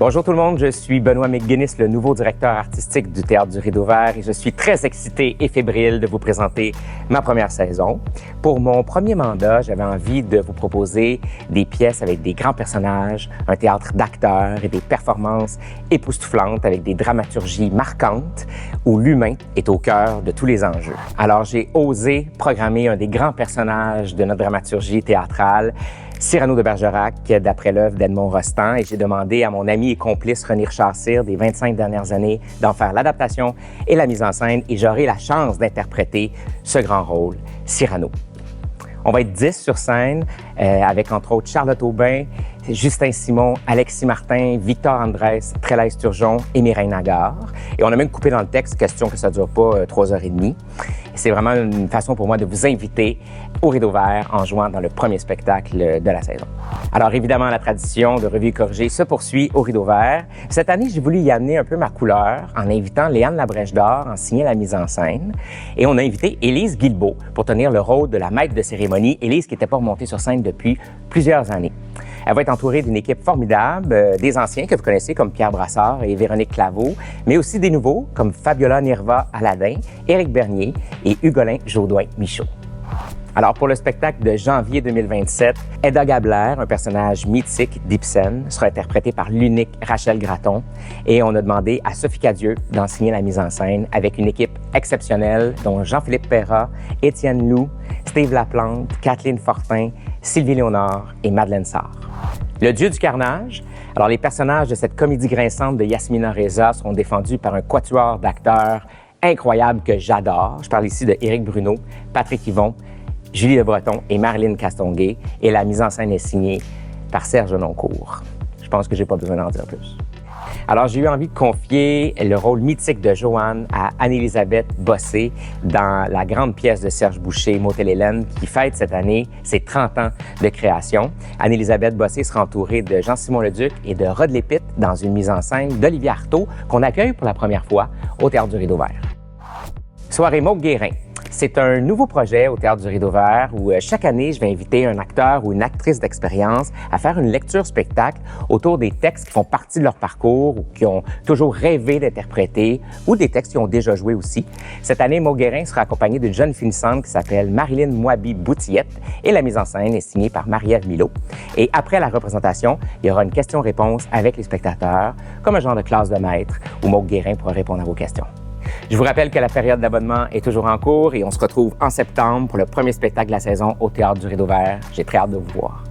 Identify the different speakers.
Speaker 1: Bonjour tout le monde, je suis Benoît McGuinness, le nouveau directeur artistique du Théâtre du Rideau Vert et je suis très excité et fébrile de vous présenter ma première saison. Pour mon premier mandat, j'avais envie de vous proposer des pièces avec des grands personnages, un théâtre d'acteurs et des performances époustouflantes avec des dramaturgies marquantes où l'humain est au cœur de tous les enjeux. Alors j'ai osé programmer un des grands personnages de notre dramaturgie théâtrale, Cyrano de Bergerac, d'après l'œuvre d'Edmond Rostand, et j'ai demandé à mon ami et complice René Richard-Cyr des 25 dernières années d'en faire l'adaptation et la mise en scène, et j'aurai la chance d'interpréter ce grand rôle, Cyrano. On va être 10 sur scène, avec entre autres Charlotte Aubin, Justin Simon, Alexis Martin, Victor Andrès, Trélès Turgeon et Mireille Nagar. Et on a même coupé dans le texte, question que ça ne dure pas 3h30. C'est vraiment une façon pour moi de vous inviter au Rideau Vert en jouant dans le premier spectacle de la saison. Alors évidemment, la tradition de Revue et Corrigée se poursuit au Rideau Vert. Cette année, j'ai voulu y amener un peu ma couleur en invitant Léane Labrèche d'Or en signer la mise en scène. Et on a invité Élise Guilbeault pour tenir le rôle de la maître de cérémonie. Élise qui n'était pas remontée sur scène depuis plusieurs années. Elle va être entourée d'une équipe formidable, des anciens que vous connaissez comme Pierre Brassard et Véronique Claveau, mais aussi des nouveaux comme Fabiola Nirva Aladin, Éric Bernier et Hugolin Jodoin-Michaud. Alors, pour le spectacle de janvier 2027, Hedda Gabler, un personnage mythique d'Ibsen, sera interprétée par l'unique Rachel Gratton. Et on a demandé à Sophie Cadieux d'en signer la mise en scène avec une équipe exceptionnelle, dont Jean-Philippe Perra, Étienne Lou, Steve Laplante, Kathleen Fortin, Sylvie Léonard et Madeleine Sarr. Le dieu du carnage. Alors, les personnages de cette comédie grinçante de Yasmina Reza seront défendus par un quatuor d'acteurs incroyable que j'adore. Je parle ici de Éric Bruno, Patrick Yvon, Julie Le Breton et Marilyn Castonguay. Et la mise en scène est signée par Serge Noncourt. Je pense que j'ai pas besoin d'en dire plus. Alors, j'ai eu envie de confier le rôle mythique de Joanne à Anne-Élisabeth Bossé dans la grande pièce de Serge Boucher, Motel Hélène, qui fête cette année ses 30 ans de création. Anne-Élisabeth Bossé sera entourée de Jean-Simon Leduc et de Rod Lépite dans une mise en scène d'Olivier Artaud qu'on accueille pour la première fois au Théâtre du Rideau Vert. Soirée Maude Guérin. C'est un nouveau projet au Théâtre du Rideau Vert où chaque année, je vais inviter un acteur ou une actrice d'expérience à faire une lecture-spectacle autour des textes qui font partie de leur parcours ou qui ont toujours rêvé d'interpréter ou des textes qu'ils ont déjà joués aussi. Cette année, Maude Guérin sera accompagnée d'une jeune finissante qui s'appelle Marilyn Moabi-Boutillette et la mise en scène est signée par Marie-Ève Milot. Et après la représentation, il y aura une question-réponse avec les spectateurs, comme un genre de classe de maître où Maude Guérin pourra répondre à vos questions. Je vous rappelle que la période d'abonnement est toujours en cours et on se retrouve en septembre pour le premier spectacle de la saison au Théâtre du Rideau Vert. J'ai très hâte de vous voir.